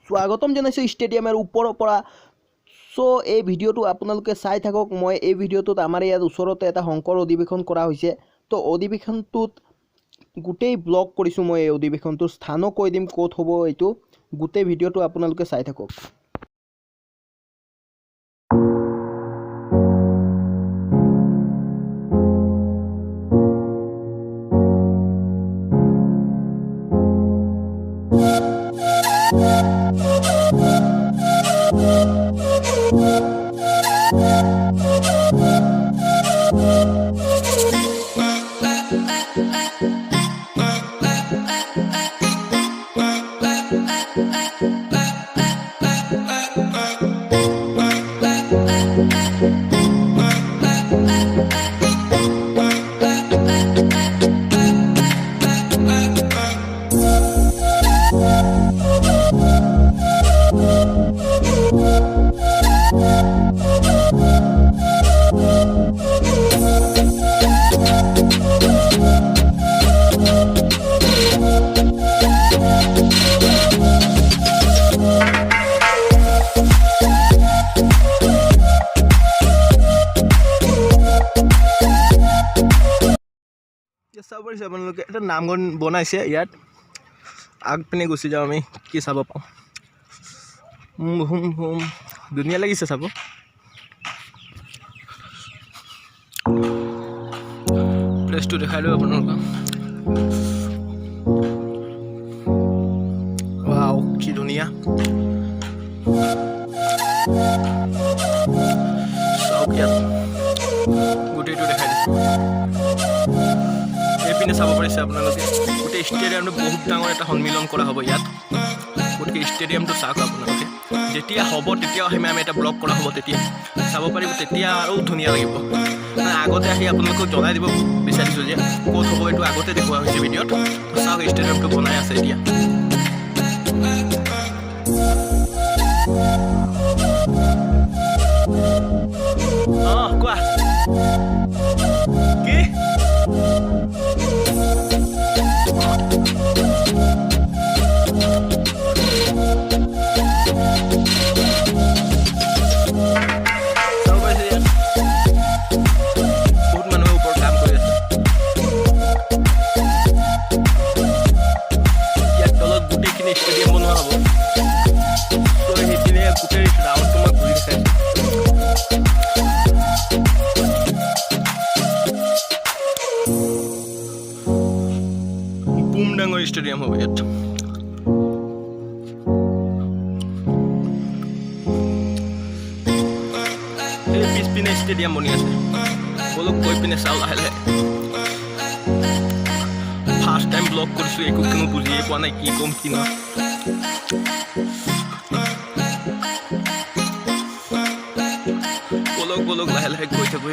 স্বাগতম জনাইছোঁ ষ্টেডিয়ামৰ ওপৰৰ পৰা। সো এই ভিডিঅ'টো আপোনালোকে চাই থাকক। মই এই ভিডিঅ'টোত আমাৰ ইয়াত ওচৰতে এটা শংকৰ অধিৱেশন কৰা হৈছে। তো অধিৱেশনটোত গোটেই ব্লগ কৰিছোঁ মই। এই অধিৱেশনটোৰ স্থানো কৈ দিম ক'ত হ'ব। এইটো গোটেই ভিডিঅ'টো আপোনালোকে চাই থাকক। চাব পাৰিছে আপোনালোকে, এটা নামঘৰ বনাইছে ইয়াত। আগপিনে গুচি যাওঁ আমি, কি চাব পাওঁ। ধুনীয়া লাগিছে চাব। প্লেচটো দেখাই দিওঁ আপোনালোকক। ৱাও, কি ধুনীয়া। চাওক ইয়াত গোটেইটো দেখাই দিছোঁ। এইপিনে চাব পাৰিছে আপোনালোকে, গোটেই ষ্টেডিয়ামটো বহুত ডাঙৰ এটা সন্মিলন কৰা হ'ব ইয়াত। গতিকে ষ্টেডিয়ামটো চাওক আপোনালোকে। যেতিয়া হ'ব তেতিয়াও আমি এটা ব্লগ কৰা হ'ব, তেতিয়া চাব পাৰিব। তেতিয়া আৰু ধুনীয়া লাগিব। আগতে আহি আপোনালোকক জনাই দিব বিচাৰিছোঁ যে ক'ত হ'ব। এইটো আগতে দেখুওৱা হৈছে ভিডিঅ'ত। চাওক ষ্টেডিয়ামটো বনাই আছে এতিয়া। কোৱা কি ষ্টেডিয়াম বনোৱা হ'ব। তো সেইপিনে গোটেই ৰাউণ্ড তোমাক ঘূৰি দেখাইছোঁ। বুম ডাঙৰ ষ্টেডিয়াম হ'ব ইয়াত। এই পিছপিনে ষ্টেডিয়াম বনি আছে। বলক গৈ পিনে চাওঁ লাহে লাহে। ফাৰ্ষ্ট টাইম ব্লগ কৰিছোঁ, একো কোনো বুজিয়ে পোৱা নাই কি ক'ম কি নহয়। বলক লাহে লাহে গৈ থাকোঁ।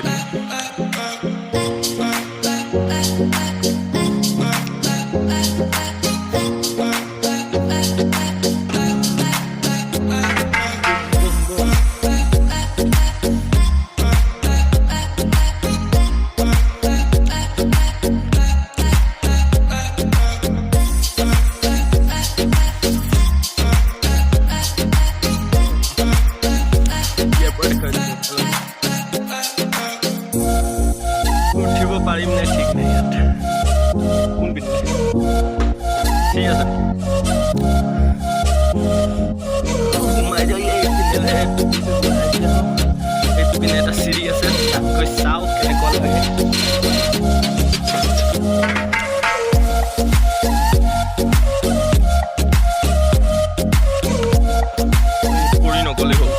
উঠিব পাৰিম নে ঠিক নাই ইয়াত। কোন পিনে ঠিক আছে সোমাই যাওঁ। এইপিনে এটা চিৰি আছে, তাত গৈ চাওঁ কেনেকুৱা লাগে। পৰি নগ'লে হ'ল।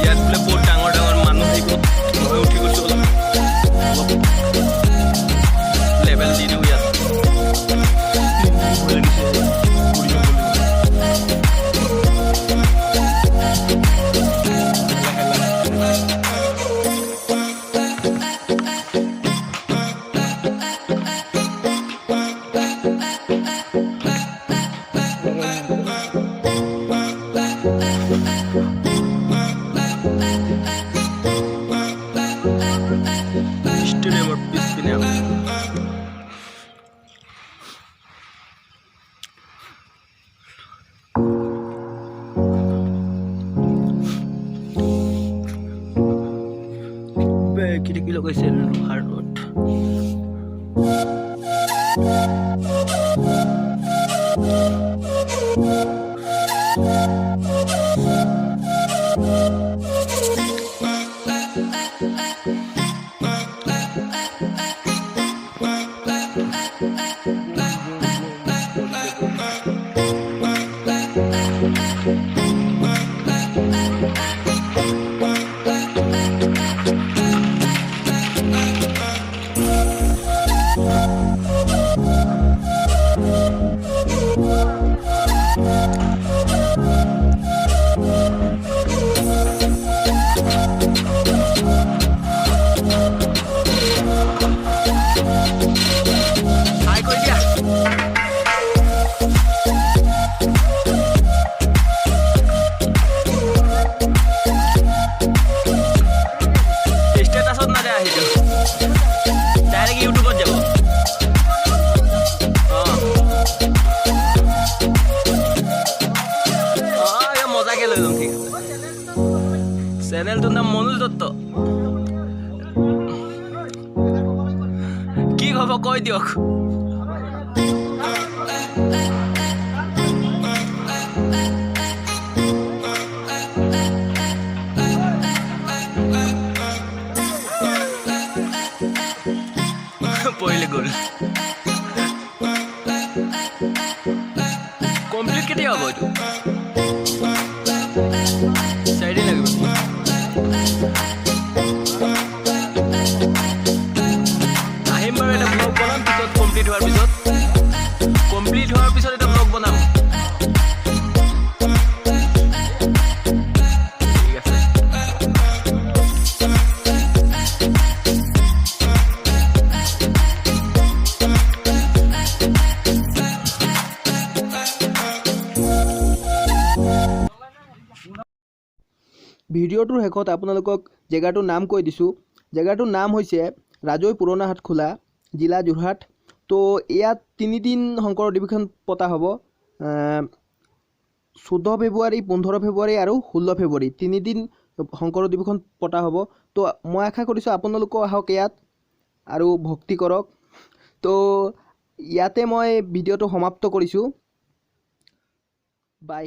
ইয়াত বোলে বহুত ডাঙৰ ডাঙৰ মানুহ আহিব। মই উঠি গৈছোঁ অলপ লেভেল দি দিওঁ ইয়াত। ষ্টেডিয়ামৰ পিছপিনে খিৰিকী লগাইছে লোহাৰ ৰড। চেনেলটোৰ নাম মনোজ দত্ত। কি হ'ব কৈ দিয়ক। পঢ়িলে গ'ল। কমপ্লিট কেতিয়া হ'ব এইটো? 4 দিন লাগিব। আহিম বাৰু, এটা ব্লগ বনাম পিছত, কমপ্লিট হোৱাৰ পিছত এটা ব্লগ বনাম। ঠিক আছে। ভিডিঅ'টোৰ শেষত আপোনালোকক জেগাটোৰ নাম কৈ দিছোঁ। জেগাটোৰ নাম হৈছে ৰাজৈ পুৰণা হাটখোলা, জিলা যোৰহাট। তো ইয়াত 3 দিন শংকৰ অধিৱেশন পতা হ'ব। 14 ফেব্ৰুৱাৰী, 15 ফেব্ৰুৱাৰী আৰু 16 ফেব্ৰুৱাৰী 3 দিন শংকৰ অধিৱেশন পতা হ'ব। তো মই আশা কৰিছোঁ আপোনালোকেও আহক ইয়াত আৰু ভক্তি কৰক। তো ইয়াতে মই ভিডিঅ'টো সমাপ্ত কৰিছোঁ। বাই।